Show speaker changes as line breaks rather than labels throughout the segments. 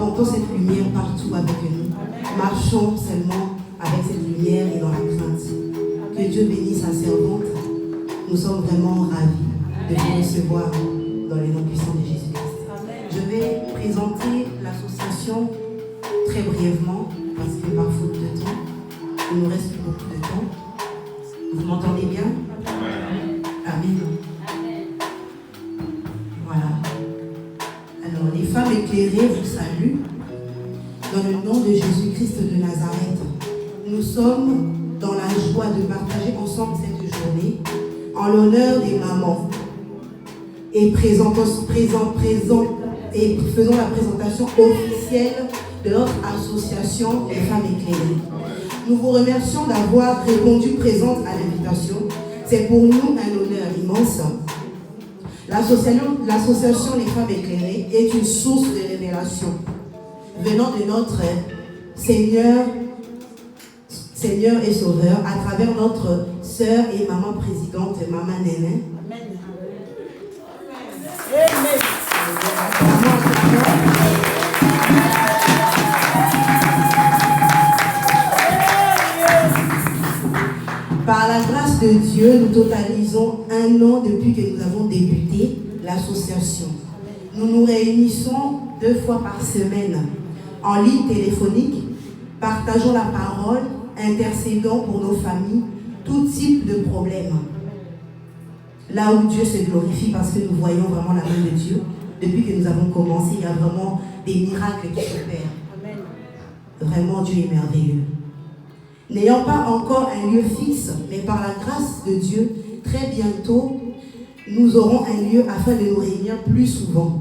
apportons cette lumière partout avec nous. Marchons seulement avec cette lumière et dans la crainte. Que Dieu bénisse sa servante. Nous sommes vraiment ravis de vous recevoir dans les noms puissants de Jésus-Christ. Je vais présenter l'association très brièvement parce que par faute de temps, il nous reste plus beaucoup de temps. Vous m'entendez bien? Amen. Voilà. Alors, les femmes éclairées vous saluent. Dans le nom de Jésus-Christ de Nazareth, nous sommes dans la joie de partager ensemble cette journée en l'honneur des mamans et faisons la présentation officielle de notre association Les Femmes Éclairées. Nous vous remercions d'avoir répondu présente à l'invitation. C'est pour nous un honneur immense. L'association Les Femmes Éclairées est une source de révélation venant de notre Seigneur et Sauveur à travers notre sœur et maman présidente, Maman Néné. Amen. Par la grâce de Dieu, nous totalisons 1 an depuis que nous avons débuté l'association. Nous nous réunissons 2 fois par semaine en ligne téléphonique, partageons la parole, intercédons pour nos familles, tout type de problèmes. Là où Dieu se glorifie parce que nous voyons vraiment la main de Dieu. Depuis que nous avons commencé, il y a vraiment des miracles qui s'opèrent. Vraiment, Dieu est merveilleux. N'ayant pas encore un lieu fixe, mais par la grâce de Dieu, très bientôt, nous aurons un lieu afin de nous réunir plus souvent.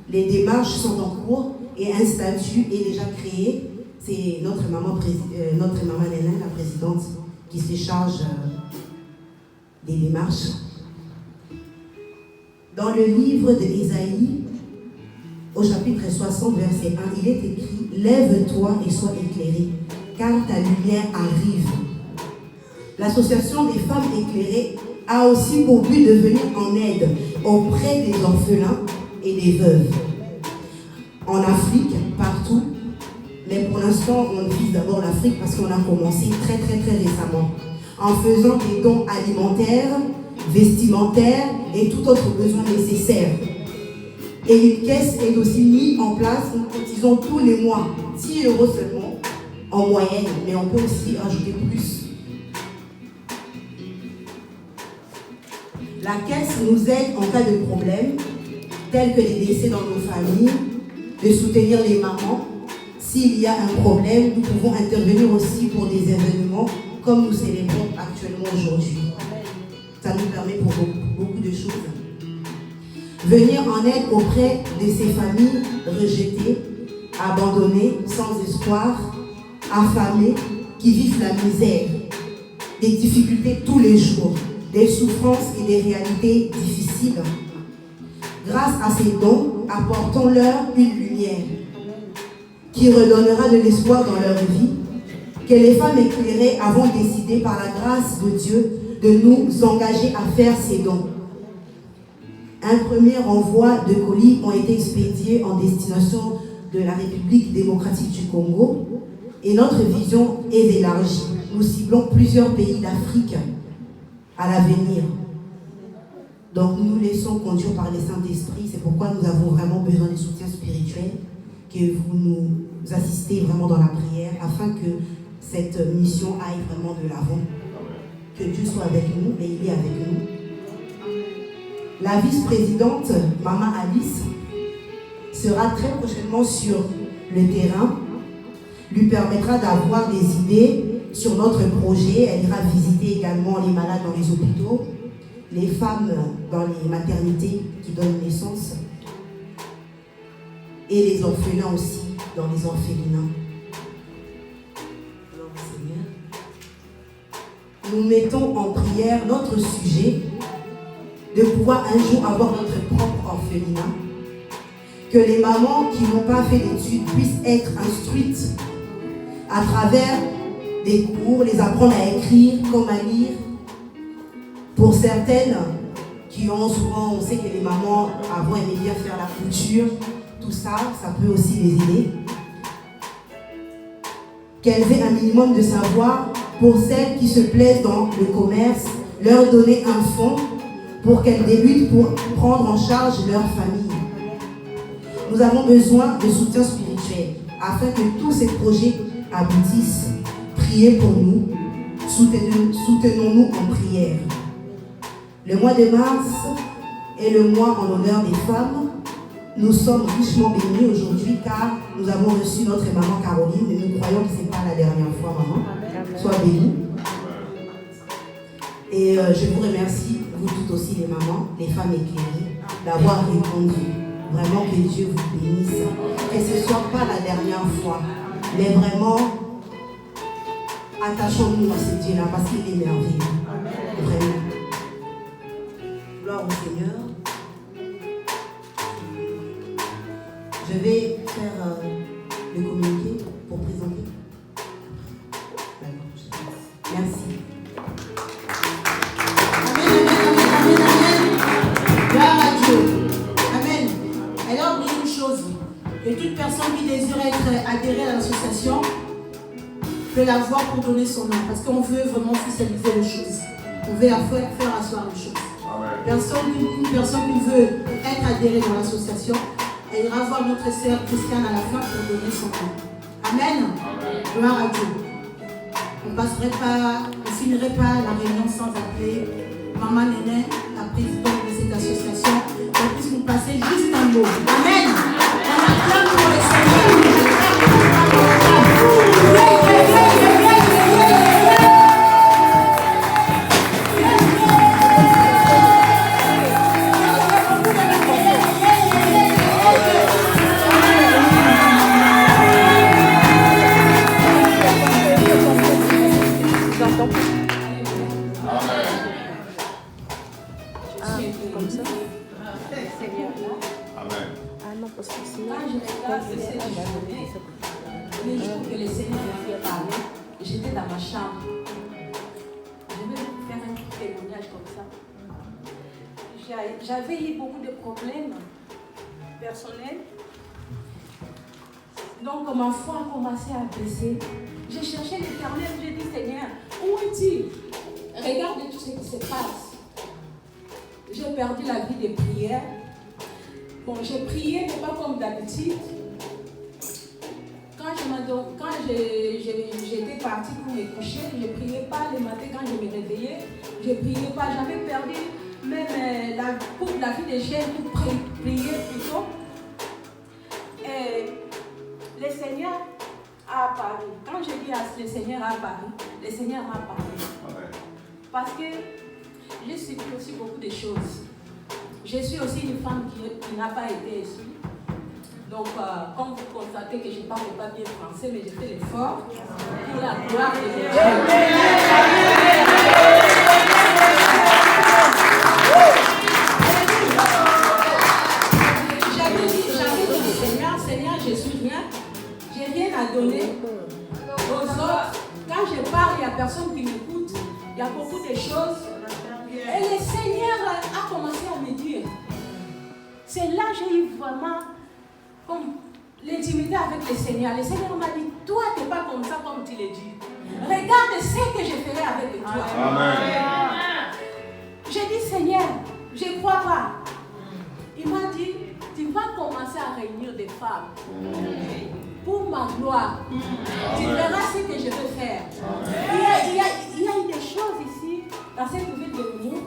Les démarches sont en cours et un statut est déjà créé. C'est notre maman Néné, la présidente, qui se charge des démarches. Dans le livre d'Ésaïe, au chapitre 60, verset 1, il est écrit « Lève-toi et sois éclairé, car ta lumière arrive. » L'association des femmes éclairées a aussi pour but de venir en aide auprès des orphelins et des veuves. En Afrique, partout, mais pour l'instant, on vise d'abord l'Afrique parce qu'on a commencé très récemment, en faisant des dons alimentaires, vestimentaires et tout autre besoin nécessaire. Et une caisse est aussi mise en place, nous cotisons tous les mois 10 € seulement en moyenne, mais on peut aussi ajouter plus. La caisse nous aide en cas de problème, tels que les décès dans nos familles, de soutenir les mamans. S'il y a un problème, nous pouvons intervenir aussi pour des événements comme nous célébrons actuellement aujourd'hui. Ça nous permet pour beaucoup de choses. Venir en aide auprès de ces familles rejetées, abandonnées, sans espoir, affamées, qui vivent la misère, des difficultés tous les jours, des souffrances et des réalités difficiles. Grâce à ces dons, apportons-leur une lumière qui redonnera de l'espoir dans leur vie, que les femmes éclairées avons décidé par la grâce de Dieu de nous engager à faire ces dons. Un premier envoi de colis ont été expédiés en destination de la République démocratique du Congo et notre vision est élargie. Nous ciblons plusieurs pays d'Afrique à l'avenir. Donc nous nous laissons conduire par les Saint-Esprit. C'est pourquoi nous avons vraiment besoin de soutien spirituel, que vous nous assistez vraiment dans la prière afin que cette mission aille vraiment de l'avant. Que Dieu soit avec nous et il est avec nous. La vice-présidente, Maman Alice, sera très prochainement sur le terrain, lui permettra d'avoir des idées sur notre projet. Elle ira visiter également les malades dans les hôpitaux, les femmes dans les maternités qui donnent naissance et les orphelins aussi dans les orphelinats. Nous mettons en prière notre sujet de pouvoir un jour avoir notre propre orphelinat, que les mamans qui n'ont pas fait d'études puissent être instruites à travers des cours, les apprendre à écrire, comme à lire. Pour certaines qui ont souvent, on sait que les mamans avant aimaient bien faire la couture, tout ça, ça peut aussi les aider. Qu'elles aient un minimum de savoir. Pour celles qui se plaisent dans le commerce, leur donner un fonds pour qu'elles débutent pour prendre en charge leur famille. Nous avons besoin de soutien spirituel afin que tous ces projets aboutissent. Priez pour nous, soutenons-nous en prière. Le mois de mars est le mois en l'honneur des femmes. Nous sommes richement bénis aujourd'hui car nous avons reçu notre maman Caroline et nous croyons que ce n'est pas la dernière fois, maman. Sois bénie. Et je vous remercie, vous toutes aussi les mamans, les femmes éclairées, d'avoir répondu. Vraiment que Dieu vous bénisse. Que ce ne soit pas la dernière fois, mais vraiment, attachons-nous à ce Dieu-là parce qu'il est merveilleux. Vraiment. Gloire au Seigneur. Je vais faire le communiqué pour présenter. Merci.
Gloire à Dieu. Amen. Alors, oubliez une chose. Et toute personne qui désire être adhérée à l'association peut la voir pour donner son nom. Parce qu'on veut vraiment officialiser les choses. On veut faire asseoir les choses. Une personne qui veut être adhérée dans l'association, elle ira voir notre sœur Christiane à la fin pour donner son nom. Amen. Gloire à Dieu. On ne finirait pas la réunion sans appeler Maman Néné, la présidente de cette association, qu'on puisse nous passer juste un mot. Amen. On acclame pour le Seigneur. Les jours que le Seigneur m'a fait parler, j'étais dans ma chambre. Je vais vous faire un petit témoignage comme ça. J'avais eu beaucoup de problèmes personnels. Donc ma foi a commencé à baisser. J'ai cherché l'Éternel, j'ai dit Seigneur, où est-il? Regarde tout ce qui se passe. J'ai perdu la vie de prière. Bon, j'ai prié, mais pas comme d'habitude. Quand j'étais partie pour me coucher, je ne priais pas le matin quand je me réveillais. Je ne priais pas. J'avais perdu même la vie de Jésus pour prier plutôt. Et le Seigneur a apparu. Quand je dis le Seigneur a apparu, le Seigneur m'a parlé. Parce que j'ai subi aussi beaucoup de choses. Je suis aussi une femme qui n'a pas été issue. Donc, comme vous constatez que je ne parle pas bien français, mais j'ai fait l'effort pour la gloire de Dieu. J'avais dit, Seigneur, je suis rien. Je n'ai rien à donner aux autres. Quand je parle, il n'y a personne qui m'écoute. Il y a beaucoup de choses. Et le Seigneur a commencé à me dire. C'est là que j'ai eu vraiment comme l'intimité avec le Seigneur. Le Seigneur m'a dit, toi, tu n'es pas comme ça comme tu l'as dit. Regarde ce que je ferai avec toi. Amen. J'ai dit, Seigneur, je ne crois pas. Il m'a dit, tu vas commencer à réunir des femmes pour ma gloire. Tu verras ce que je vais faire. Il y a eu des choses ici, dans cette nouvelle de nous.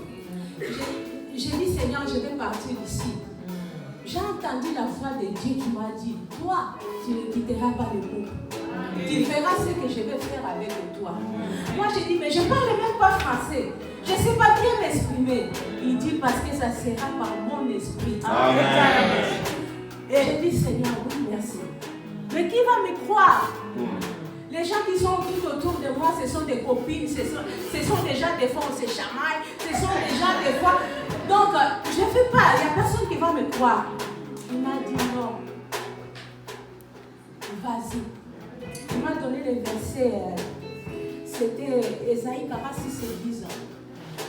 J'ai dit, Seigneur, je vais partir d'ici. J'ai entendu la voix de Dieu qui m'a dit, toi, tu ne quitteras pas le groupe. Tu verras ce que je vais faire avec toi. Moi, j'ai dit, mais je ne parle même pas français. Je ne sais pas bien m'exprimer. Il dit, parce que ça sera par mon esprit. Amen. Et j'ai dit, Seigneur, oui, merci. Mais qui va me croire? Les gens qui sont tout autour de moi, ce sont des copines, ce sont des gens, des fois, on se chamaille, ce sont des gens, des fois. Donc, je ne fais pas, il n'y a personne qui va me croire. Il m'a dit non. Vas-y. Il m'a donné les versets. C'était Ésaïe 46 et 10 ans.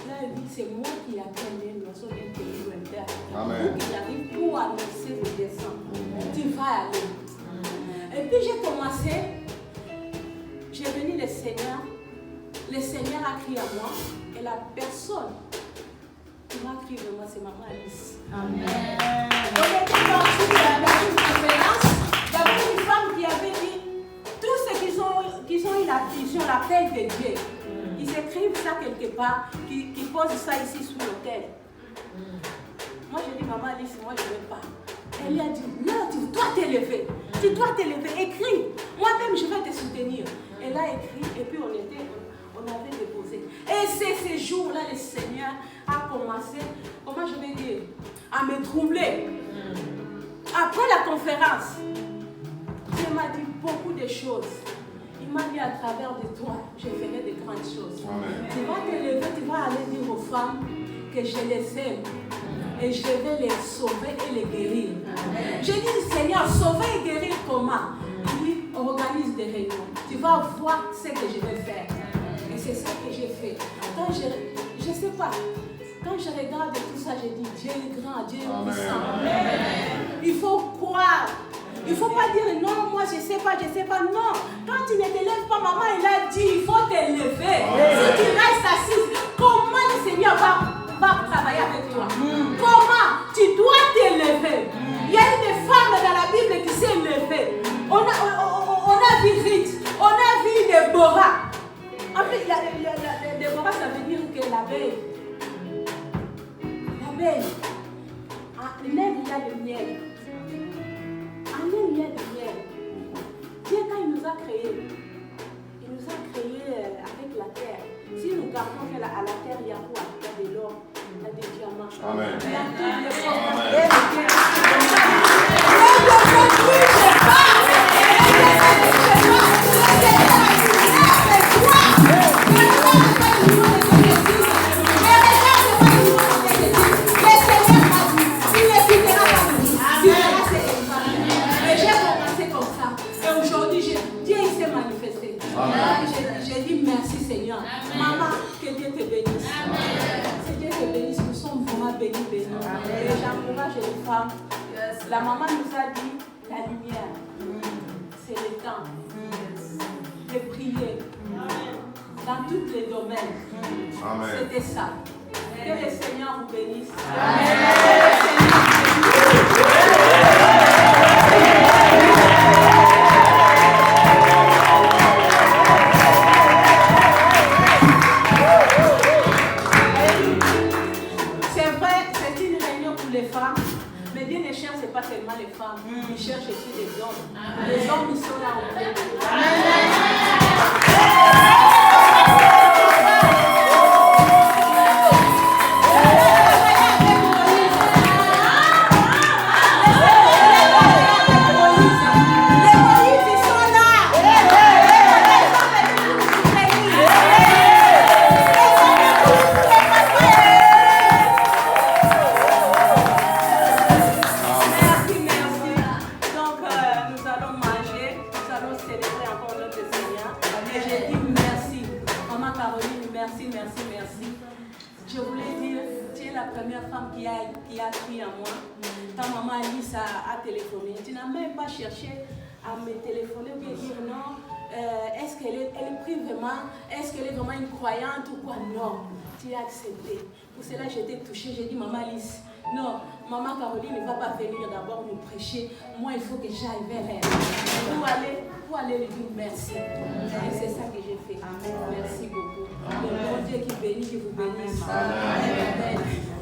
Là, il dit, c'est moi qui appelle les notions d'un pays lointain. Pour qu'il arrive pour annoncer le descend. tu vas aller. Et puis j'ai commencé, j'ai venu le Seigneur a crié à moi, et la personne qui m'a crié de moi, c'est Maman Alice. Amen. On était dans une conférence, il y avait une femme qui avait dit, tous ceux qui ont eu la vision, l'appel de Dieu, ils écrivent ça quelque part, qui posent ça ici sous l'autel. Moi je dis, Maman Alice, moi je ne veux pas. Elle lui a dit, non, tu dois t'élever. Tu dois t'élever, écris. Moi-même, je vais te soutenir. Elle a écrit et puis on avait déposé. Et c'est ces jours-là, le Seigneur a commencé, comment je vais dire, à me troubler. Après la conférence, Dieu m'a dit beaucoup de choses. Il m'a dit, à travers de toi, je ferai de grandes choses. Amen. Tu vas t'élever, tu vas aller dire aux femmes que je les aime. Et je vais les sauver et les guérir. J'ai dit, Seigneur, sauver et guérir comment? Il dit, organise des réunions. Tu vas voir ce que je vais faire. Et c'est ça que j'ai fait. Quand je ne sais pas, quand je regarde tout ça, je dis, Dieu est grand, Dieu est puissant. Il faut croire. Il ne faut pas dire, non, moi je ne sais pas, Non, quand tu ne te lèves pas, maman, il a dit, il faut te lever. Si tu restes assise, comment le Seigneur va travailler avec toi? Comment? Tu dois t'élever. Il y a eu des femmes dans la Bible qui s'est levées. On a vu Ruth, on a vu Déborah. En fait, Déborah, ça veut dire que l'abeille. L'aile, il y a le miel. En elle, il y a le miel. Dieu, quand il nous a créés, avec la terre. Si nous gardons à la terre, il y a quoi? Il y a de l'or, il y a des diamants. Amen. Il y a toutes les choses. Et j'ai commencé comme ça. Et aujourd'hui, Dieu il s'est manifesté. J'ai dit merci Seigneur. Amen. Maman, que Dieu te bénisse. Que Dieu te bénisse. Nous sommes vraiment bénis. Et j'encourage les femmes. La maman nous a dit la lumière. C'est le temps de prier dans tous les domaines. C'était ça. Que le Seigneur vous bénisse. Amen. Pas seulement les femmes, ils cherchent aussi les hommes. Les hommes, ils sont là au bout. Chercher à me téléphoner ou bien dire non, est-ce qu'elle prie vraiment, est-ce qu'elle est vraiment une croyante ou quoi? Non, tu as accepté. Pour cela, j'étais touchée, j'ai dit, Maman Alice, non, Maman Caroline ne va pas venir d'abord nous prêcher, moi il faut que j'aille vers elle. Pour aller lui dire merci. Et c'est ça que j'ai fait. Amen. Merci beaucoup. Le bon Dieu qui bénit, qui vous bénisse. Amen. Amen.